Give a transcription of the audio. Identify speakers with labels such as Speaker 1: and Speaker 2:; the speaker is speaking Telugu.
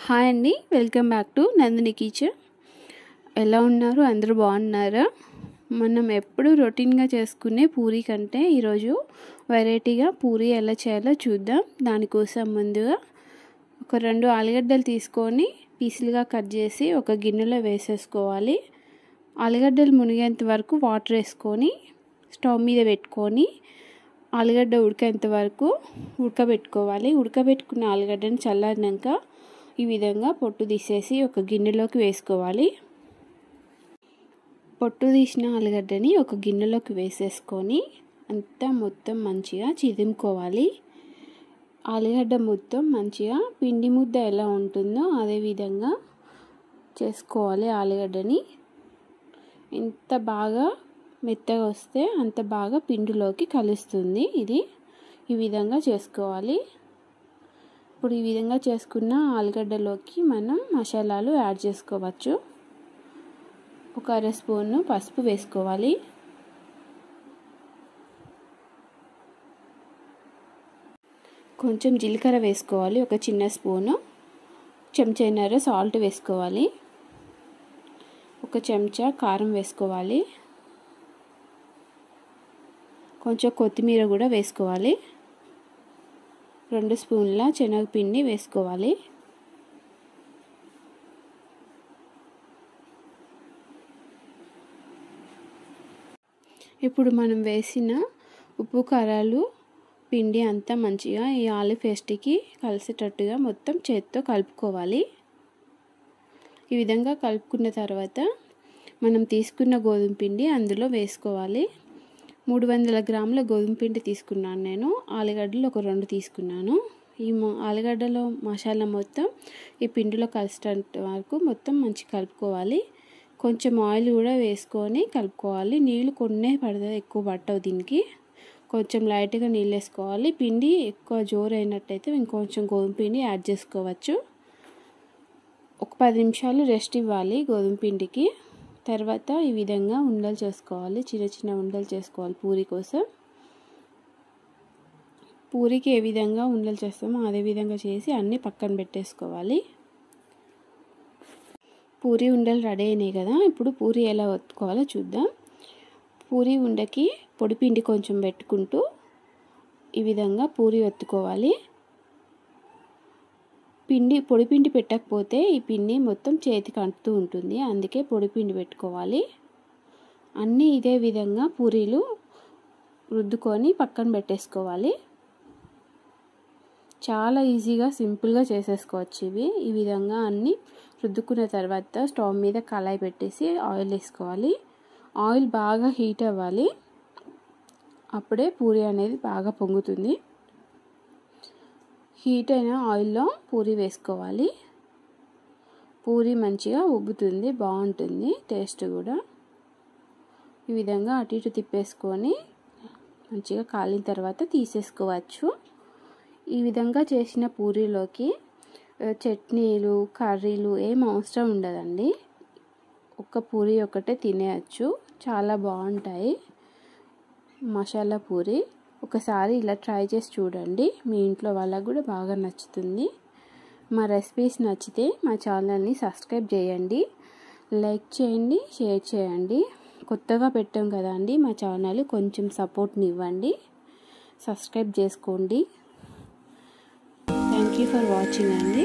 Speaker 1: హాయ్ అండి, welcome back to Nandini kitchen. ఎలా ఉన్నారు? అందరూ బాగున్నారా? మనం ఎప్పుడు రొటీన్గా చేసుకునే పూరీ కంటే ఈరోజు వెరైటీగా పూరీ ఎలా చేయాలో చూద్దాం. దానికోసం ముందుగా ఒక 2 ఆలుగడ్డలు తీసుకొని పీసులుగా కట్ చేసి ఒక గిన్నెలో వేసేసుకోవాలి. ఆలుగడ్డలు మునిగేంత వరకు వాటర్ వేసుకొని స్టవ్ మీద పెట్టుకొని ఆలుగడ్డ ఉడికేంత వరకు ఉడకబెట్టుకోవాలి. ఉడకబెట్టుకున్న ఆలుగడ్డని చల్లారినాక ఈ విధంగా పొట్టు తీసేసి ఒక గిన్నెలోకి వేసుకోవాలి. పొట్టు తీసిన ఆలుగడ్డని ఒక గిన్నెలోకి వేసేసుకొని అంతా మొత్తం మంచిగా చిదుముకోవాలి. ఆలుగడ్డ మొత్తం మంచిగా పిండి ముద్ద ఎలా ఉంటుందో అదే విధంగా చేసుకోవాలి. ఆలుగడ్డని ఎంత బాగా మెత్తగా వస్తే అంత బాగా పిండిలోకి కలుస్తుంది. ఈ విధంగా చేసుకోవాలి. ఇప్పుడు ఈ విధంగా చేసుకున్న ఆలుగడ్డలోకి మనం మసాలాలు యాడ్ చేసుకోవచ్చు. ఒక 1/2 స్పూన్ పసుపు వేసుకోవాలి. కొంచెం జీలకర్ర వేసుకోవాలి. ఒక చిన్న స్పూను. చెంచాన్నర సాల్ట్ వేసుకోవాలి. ఒక చెంచా కారం వేసుకోవాలి. కొంచెం కొత్తిమీర కూడా వేసుకోవాలి. 2 స్పూన్ల శనగపిండి వేసుకోవాలి. ఇప్పుడు మనం వేసిన ఉప్పు కారాలు పిండి అంతా మంచిగా ఈ ఆలు పేస్ట్కి కలిసేటట్టుగా మొత్తం చేత్తో కలుపుకోవాలి. ఈ విధంగా కలుపుకున్న తర్వాత మనం తీసుకున్న గోధుమ పిండి అందులో వేసుకోవాలి. 300 గ్రాముల గోధుమ పిండి తీసుకున్నాను నేను. ఆలుగడ్డలు ఒక 2 తీసుకున్నాను. ఈ ఆలుగడ్డలో మసాలా మొత్తం ఈ పిండిలో కలిసేటంత వరకు మొత్తం మంచిగా కలుపుకోవాలి. కొంచెం ఆయిల్ కూడా వేసుకొని కలుపుకోవాలి. నీళ్ళు కొన్నే పడుతుంది, ఎక్కువ పట్టవు దీనికి. కొంచెం లైట్గా నీళ్ళు వేసుకోవాలి. పిండి ఎక్కువ జోరు అయినట్టయితే ఇంకొంచెం గోధుమ పిండి యాడ్ చేసుకోవచ్చు. ఒక 10 నిమిషాలు రెస్ట్ ఇవ్వాలి గోధుమ పిండికి. తర్వాత ఈ విధంగా ఉండలు చేసుకోవాలి. చిన్న చిన్న ఉండలు చేసుకోవాలి పూరీ కోసం. పూరీకి ఏ విధంగా ఉండలు చేస్తామో అదే విధంగా చేసి అన్నీ పక్కన పెట్టేసుకోవాలి. పూరీ ఉండలు రెడీ అయినాయి కదా. ఇప్పుడు పూరీ ఎలా ఒత్తుకోవాలో చూద్దాం. పూరీ ఉండకి పొడిపిండి కొంచెం పెట్టుకుంటూ ఈ విధంగా పూరీ ఒత్తుకోవాలి. పొడిపిండి పెట్టకపోతే ఈ పిండి మొత్తం చేతికి అంటుతూ ఉంటుంది. అందుకే పొడిపిండి పెట్టుకోవాలి. అన్నీ ఇదే విధంగా పూరీలు రుద్దుకొని పక్కన పెట్టేసుకోవాలి. చాలా ఈజీగా సింపుల్గా చేసేసుకోవచ్చు ఇవి. ఈ విధంగా అన్నీ రుద్దుకున్న తర్వాత స్టవ్ మీద కళాయి పెట్టేసి ఆయిల్ వేసుకోవాలి. ఆయిల్ బాగా హీట్ అవ్వాలి. అప్పుడే పూరీ అనేది బాగా పొంగుతుంది. హీట్ అయిన ఆయిల్లో పూరీ వేసుకోవాలి. పూరీ మంచిగా ఉబ్బుతుంది, బాగుంటుంది టేస్ట్ కూడా. ఈ విధంగా అటు ఇటు తిప్పేసుకొని మంచిగా కాలిన తర్వాత తీసేసుకోవచ్చు. ఈ విధంగా చేసిన పూరీలోకి చట్నీలు కర్రీలు ఏం అవసరం ఉండదండి. ఒక్క పూరీ ఒకటే తినేయచ్చు. చాలా బాగుంటాయి మసాలా పూరీ. ఒకసారి ఇలా ట్రై చేసి చూడండి. మీ ఇంట్లో వాళ్ళకు కూడా బాగా నచ్చుతుంది. మా రెసిపీస్ నచ్చితే మా ఛానల్ని సబ్స్క్రైబ్ చేయండి, లైక్ చేయండి, షేర్ చేయండి. కొత్తగా పెట్టాం కదండి మా ఛానల్, కొంచెం సపోర్ట్ని ఇవ్వండి. సబ్స్క్రైబ్ చేసుకోండి. థ్యాంక్ యూ ఫర్ వాచింగ్ అండి.